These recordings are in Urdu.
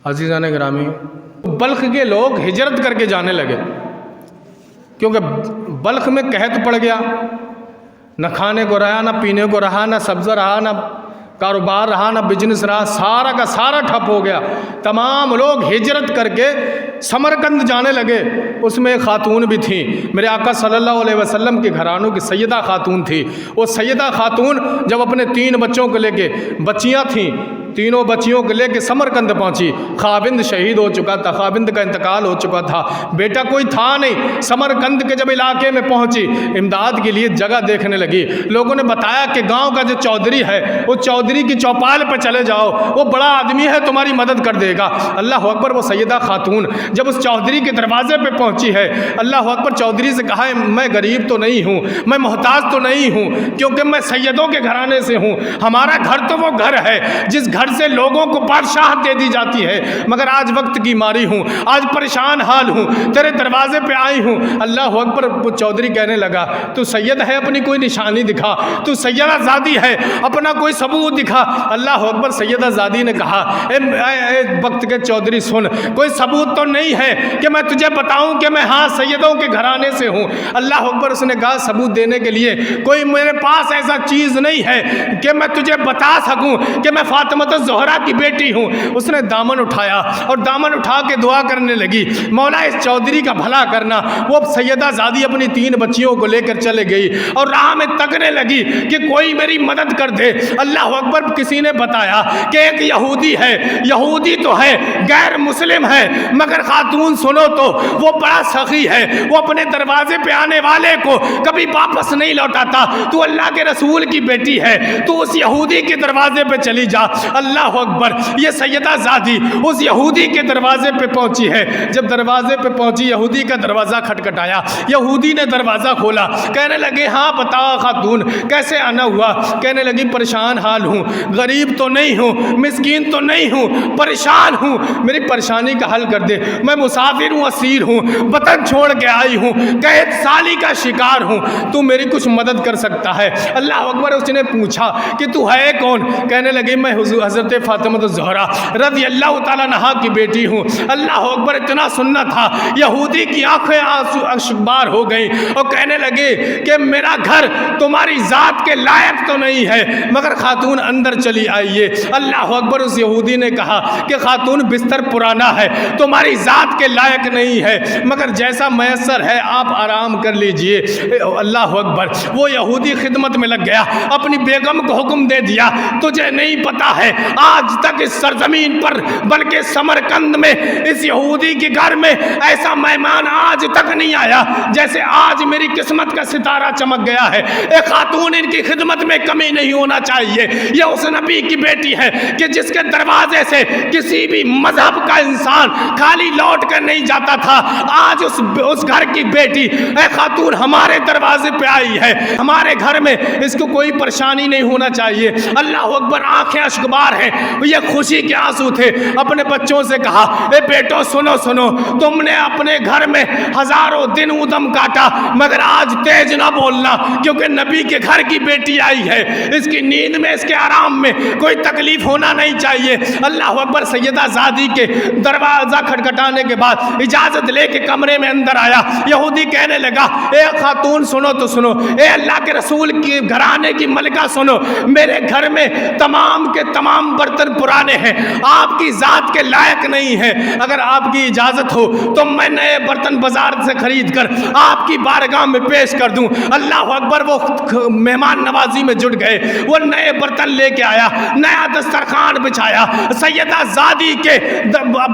عزیزان گرامی، بلخ کے لوگ ہجرت کر کے جانے لگے کیونکہ بلخ میں قحط پڑ گیا، نہ کھانے کو رہا، نہ پینے کو رہا، نہ سبزہ رہا، نہ کاروبار رہا، نہ بزنس رہا، سارا کا سارا ٹھپ ہو گیا۔ تمام لوگ ہجرت کر کے سمرقند جانے لگے۔ اس میں ایک خاتون بھی تھیں، میرے آقا صلی اللہ علیہ وسلم کے گھرانوں کی سیدہ خاتون تھی۔ وہ سیدہ خاتون جب اپنے 3 بچوں کو لے کے، بچیاں تھیں، تینوں بچیوں کو لے کے سمرقند پہنچی۔ خاوند شہید ہو چکا تھا، خاوند کا انتقال ہو چکا تھا، بیٹا کوئی تھا نہیں۔ سمرقند کے جب علاقے میں پہنچی، امداد کے لیے جگہ دیکھنے لگی۔ لوگوں نے بتایا کہ گاؤں کا جو چودھری ہے، وہ چودھری کی چوپال پہ چلے جاؤ، وہ بڑا آدمی ہے، تمہاری مدد کر دے گا۔ اللہ اکبر۔ وہ سیدہ خاتون جب اس چودھری کے دروازے پہ پہنچی ہے، اللہ اکبر، چودھری سے کہا ہے میں غریب تو نہیں ہوں، میں محتاج تو نہیں ہوں، کیونکہ میں سیدوں کے گھرانے سے ہوں۔ ہمارا گھر تو وہ گھر ہے جس گھر سے لوگوں کو بادشاہت دے دی جاتی ہے، مگر آج وقت کی ماری ہوں، آج پریشان حال ہوں، تیرے دروازے پہ آئی ہوں۔ اللہ اکبر۔ وہ چودھری کہنے لگا تو سید ہے، اپنی کوئی نشانی دکھا، تو سیدہ زادی ہے، اپنا کوئی ثبوت دکھا۔ اللہ اکبر۔ سیدہ زادی نے کہا اے وقت کے چودھری سن، کوئی ثبوت تو نہیں ہے کہ میں تجھے بتاؤں کہ میں ہاں سیدوں کے گھرانے سے ہوں۔ اللہ اکبر۔ اس نے کہا ثبوت دینے کے لیے کوئی میرے پاس ایسا چیز نہیں ہے کہ میں تجھے بتا سکوں کہ میں فاطمہ زہرا کی بیٹی ہوں۔ اس نے دامن اٹھایا اور دامن اٹھا کے دعا کرنے لگی، مولا اس چودھری کا بھلا کرنا۔ وہ سیدہ زادی اپنی 3 بچیوں کو لے کر چلے گئی اور راہ میں تکنے لگی کہ کوئی میری مدد کر دے۔ اللہ اکبر۔ کسی نے بتایا کہ ایک یہودی ہے، یہودی تو ہے، غیر مسلم ہے، مگر خاتون سنو تو وہ بڑا سخی ہے، وہ اپنے دروازے پہ آنے والے کو کبھی واپس نہیں لوٹاتا۔ تو اللہ کے رسول کی بیٹی ہے، تو اس یہودی کے دروازے پہ چلی جا۔ اللہ اکبر۔ یہ سیدہ زادی اس یہودی کے دروازے پہ پہنچی ہے۔ جب دروازے پہ پہنچی، یہودی کا دروازہ کھٹکھٹایا، یہودی نے دروازہ کھولا، کہنے لگے ہاں بتا خاتون کیسے آنا ہوا؟ کہنے لگی پریشان حال ہوں، غریب تو نہیں ہوں، مسکین تو نہیں ہوں، پریشان ہوں، میری پریشانی کا حل کر دے۔ میں مسافر ہوں، اسیر ہوں، وطن چھوڑ کے آئی ہوں، قحط سالی کا شکار ہوں، تو میری کچھ مدد کر سکتا ہے؟ اللہ اکبر۔ اس نے پوچھا کہ تو ہے کون؟ کہنے لگی میں حضرت فاطمہ زہرا رضی اللہ تعالیٰ عنہا کی بیٹی ہوں۔ اللہ اکبر۔ اتنا سننا تھا، یہودی کی آنکھیں اشکبار ہو گئیں اور کہنے لگے کہ میرا گھر تمہاری ذات کے لائق تو نہیں ہے، مگر خاتون اندر چلی آئیے۔ اللہ اکبر۔ اس یہودی نے کہا کہ خاتون بستر پرانا ہے، تمہاری ذات کے لائق نہیں ہے، مگر جیسا میسر ہے آپ آرام کر لیجئے۔ اللہ اکبر۔ وہ یہودی خدمت میں لگ گیا، اپنی بیگم کو حکم دے دیا تجھے نہیں پتا ہے آج تک اس سرزمین پر بلکہ سمرقند میں اس یہودی کے گھر میں ایسا مہمان آج تک نہیں آیا جیسے آج میری قسمت کا ستارہ چمک گیا ہے۔ ایک خاتون ان کی خدمت میں کمی نہیں ہونا چاہیے۔ یہ اس نبی کی بیٹی ہے کہ جس کے دروازے سے کسی بھی مذہب کا انسان خالی لوٹ کر نہیں جاتا تھا۔ آج اس گھر کی بیٹی اے خاتون ہمارے دروازے پہ آئی ہے، ہمارے گھر میں اس کو کوئی پریشانی نہیں ہونا چاہیے۔ اللہ اکبر۔ آنکھیں اشکبار ہیں، یہ خوشی کے آنسو تھے۔ اپنے بچوں سے کہا اے بیٹو سنو سنو، تم نے اپنے گھر میں ہزاروں دن ادم کاٹا، مگر آج تیز نہ بولنا کیونکہ نبی کے گھر کی بیٹی آئی ہے، اس کی نیند میں، اس کے آرام میں کوئی تکلیف ہونا نہیں چاہیے۔ اللہ اکبر۔ سیدہ زادی کے دروازہ کھٹکھٹانے کے بعد اجازت لے کے کمرے میں اندر آیا۔ یہودی کہنے لگا اے خاتون سنو تو سنو، اے اللہ کے رسول کی گھرانے کی ملکہ سنو، میرے گھر میں تمام کے تمام برتن پرانے ہیں، آپ کی ذات کے لائق نہیں ہے، اگر آپ کی اجازت ہو تو میں نئے برتن بازار سے خرید کر آپ کی بارگاہ میں پیش کر دوں۔ اللہ اکبر۔ وہ مہمان نوازی میں جٹ گئے، وہ نئے برتن لے کے آیا، نیا دسترخوان بچھایا، سیدہ زادی کے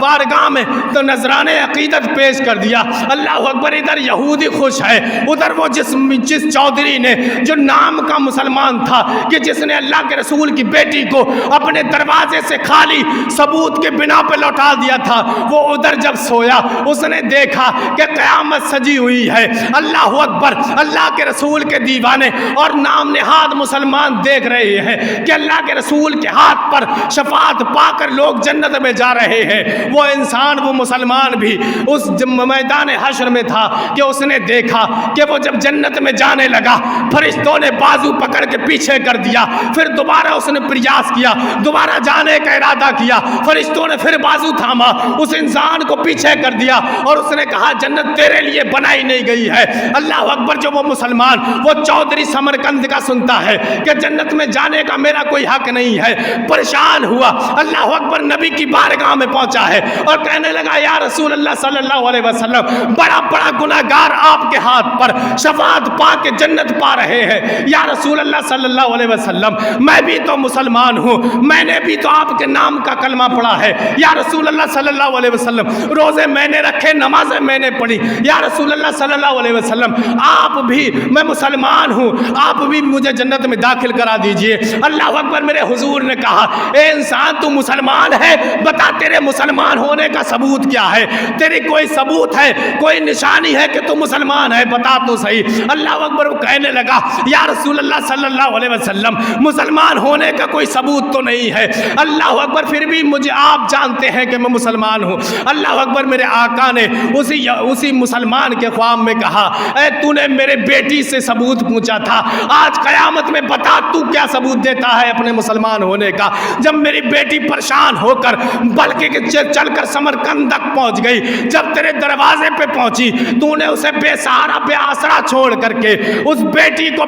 بارگاہ میں تو نذرانے عقیدت پیش کر دیا۔ اللہ اکبر۔ ادھر یہودی خوش ہے، ادھر وہ جس چودھری نے جو نام کا مسلمان تھا کہ جس نے اللہ کے رسول کی بیٹی کو اپنے دروازے سے خالی ثبوت کے بنا پہ لوٹا دیا تھا، وہ ادھر جب سویا اس نے دیکھا کہ قیامت سجی ہوئی ہے۔ اللہ اکبر۔ اللہ کے رسول کے دیوانے اور نام نہاد مسلمان دیکھ رہے ہیں کہ اللہ کے رسول کے ہاتھ پر شفاعت پا کر لوگ جنت میں جا رہے ہیں۔ وہ انسان، وہ مسلمان بھی اس میدان حشر میں تھا کہ اس نے دیکھا کہ وہ جب جنت میں جانے لگا فرشتوں نے بازو پکڑ کے پیچھے کر دیا، پھر دوبارہ اس نے پریاس کیا، دوبارہ جانے کا ارادہ کیا، فرشتوں نے پھر بازو تھاما، اس انسان کو پیچھے کر دیا اور اس نے کہا جنت تیرے لیے بنائی نہیں گئی ہے۔ اللہ اکبر، جو وہ مسلمان وہ چودھری سمرقند کا سنتا ہے کہ جنت میں جانے کا میرا کوئی حق نہیں ہے، پریشان ہوا، اللہ اکبر، نبی کی بارگاہ میں پہنچا ہے اور کہنے لگا یا رسول اللہ صلی اللہ علیہ وسلم، بڑا بڑا گناہگار آپ کے ہاتھ پر شفاعت پا کے جنت پا رہے ہیں، یا رسول اللہ صلی اللہ علیہ وسلم میں بھی تو مسلمان ہوں، میں نے بھی تو آپ کے نام کا کلمہ پڑھا ہے، یا رسول اللہ صلی اللہ علیہ وسلم روزے میں نے رکھے، نمازیں میں نے پڑھی، یا رسول اللہ صلی اللہ علیہ وسلم آپ بھی، میں مسلمان ہوں، آپ بھی مجھے جنت میں داخل کرا دیجئے۔ اللہ اکبر، میرے حضور نے کہا اے انسان تو مسلمان ہے، بتا تیرے مسلمان ہونے کا ثبوت کیا ہے، تیری کوئی ثبوت ہے، کوئی نشانی ہے کہ تو مسلمان ہے، بتا تو صحیح۔ اللہ اکبر، وہ کہنے لگا یا رسول اللہ صلی اللہ علیہ وسلم مسلمان ہونے کا کوئی ثبوت تو نہیں ہے، اللہ اکبر، پھر بھی مجھے آپ جانتے ہیں کہ میں مسلمان ہوں۔ اللہ اکبر، میرے آقا نے اسی مسلمان کے خواب میں کہا اے تو نے میرے بیٹی سے ثبوت پوچھا تھا، آج قیامت میں بتا تو کیا ثبوت دیتا ہے اپنے مسلمان ہونے کا۔ جب میری بیٹی پریشان ہو کر بلکہ چل کر سمرقند تک پہنچ گئی، جب تیرے دروازے پہ پہنچی تو نے اسے بے سہارا بے آسرا چھوڑ کر کے اس بیٹی کو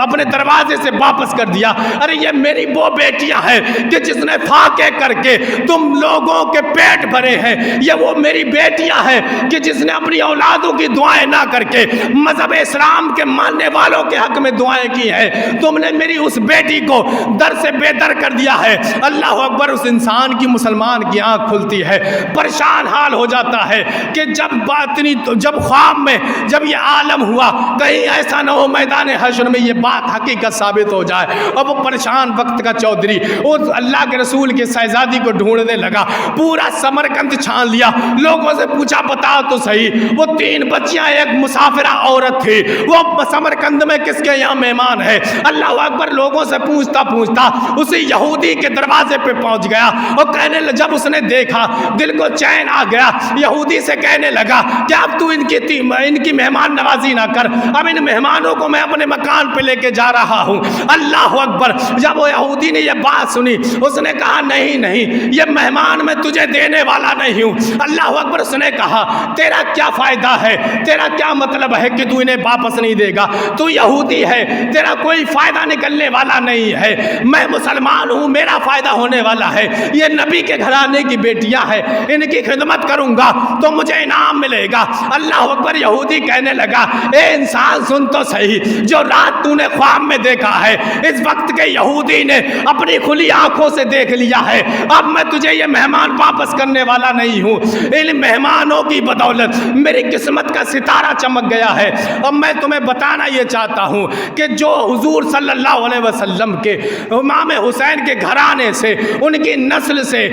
اپنے دروازے سے واپس کر دیا۔ ارے یہ میری وہ بیٹیاں ہیں کہ جس نے فاقے کر کے تم لوگوں کے پیٹ بھرے ہیں، یہ وہ میری بیٹیاں ہیں کہ جس نے اپنی اولادوں کی دعائیں نہ کر کے مذہب اسلام کے ماننے والوں کے حق میں دعائیں کی ہیں، تم نے میری اس بیٹی کو در سے بے در کر دیا ہے۔ اللہ اکبر، اس انسان کی، مسلمان کی آنکھ کھلتی ہے، پریشان حال ہو جاتا ہے کہ جب خواب میں جب یہ عالم ہوا، کہیں ایسا نہ ہو میدان حشر میں یہ بات حقیقت ثابت ہو جائے۔ اور وہ پریشان وقت کا چودھری اس اللہ کے رسول کے شہزادی کو ڈھونڈنے لگا، پورا سمرقند چھان لیا، لوگوں سے پوچھا بتا تو صحیح وہ 3 بچیاں ایک مسافرہ عورت تھی، وہ سمرقند میں کس کے یہاں مہمان ہے۔ اللہ اکبر، لوگوں سے پوچھتا پوچھتا اسی یہودی کے دروازے پہ پہنچ گیا اور کہنے جب اس نے دیکھا دل کو چین آ گیا، یہودی سے کہنے لگا کہ اب تو ان کی مہمان نوازی نہ کر، اب ان مہمانوں کو میں اپنے مکان پہ لے کے جا رہا ہوں۔ اللہ اکبر، جب وہ یہودی نے یہ بات سنی اس نے کہا نہیں، یہ مہمان میں تجھے دینے والا نہیں ہوں۔ اللہ اکبر، اس نے کہا تیرا کیا فائدہ ہے، تیرا کیا مطلب ہے کہ تو انہیں واپس نہیں دے گا، تو یہودی ہے، تیرا کوئی فائدہ نکلنے والا نہیں ہے، میں مسلمان ہوں، میرا فائدہ ہونے والا ہے، یہ نبی کے گھرانے کی بیٹیاں ہیں، ان کی خدمت کروں گا تو مجھے انعام ملے گا۔ اللہ اکبر، یہودی کہنے لگا اے انسان سن تو صحیح، جو رات تو نے خواب میں دیکھا ہے اس وقت کے یہودی نے اپنی کھلی آنکھوں سے دیکھ لیا ہے، اب میں تجھے یہ مہمان واپس کرنے والا نہیں ہوں، ان مہمانوں کی بدولت میری قسمت کا ستارہ چمک گیا ہے۔ اب میں تمہیں بتانا یہ چاہتا ہوں کہ جو حضور صلی اللہ علیہ وسلم کے امام حسین کے گھرانے سے، ان کی نسل سے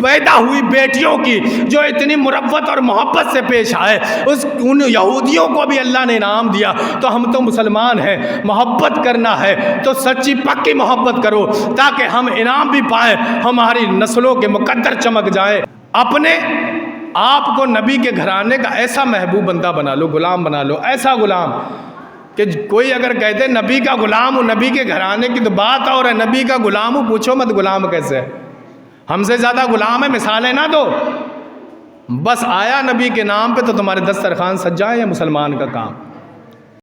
پیدا ہوئی بیٹیوں کی جو اتنی مروت اور محبت سے پیش آئے، ان یہودیوں کو بھی اللہ نے انعام دیا، تو ہم تو مسلمان ہیں، محبت کرنا ہے تو سچی پکی محبت کرو تاکہ ہم انعام بھی پائیں، ہماری نسلوں کے مقدر چمک جائیں۔ اپنے آپ کو نبی کے گھرانے کا ایسا محبوب بندہ بنا لو، غلام بنا لو، ایسا غلام کہ کوئی اگر کہتے نبی کا غلام ہوں، نبی کے گھرانے کی تو بات اور ہے، نبی کا غلام ہوں، پوچھو مت غلام کیسے ہے، ہم سے زیادہ غلام ہے، مثالیں نہ دو، بس آیا نبی کے نام پہ تو تمہارے دسترخوان سج جائے، یہ مسلمان کا کام۔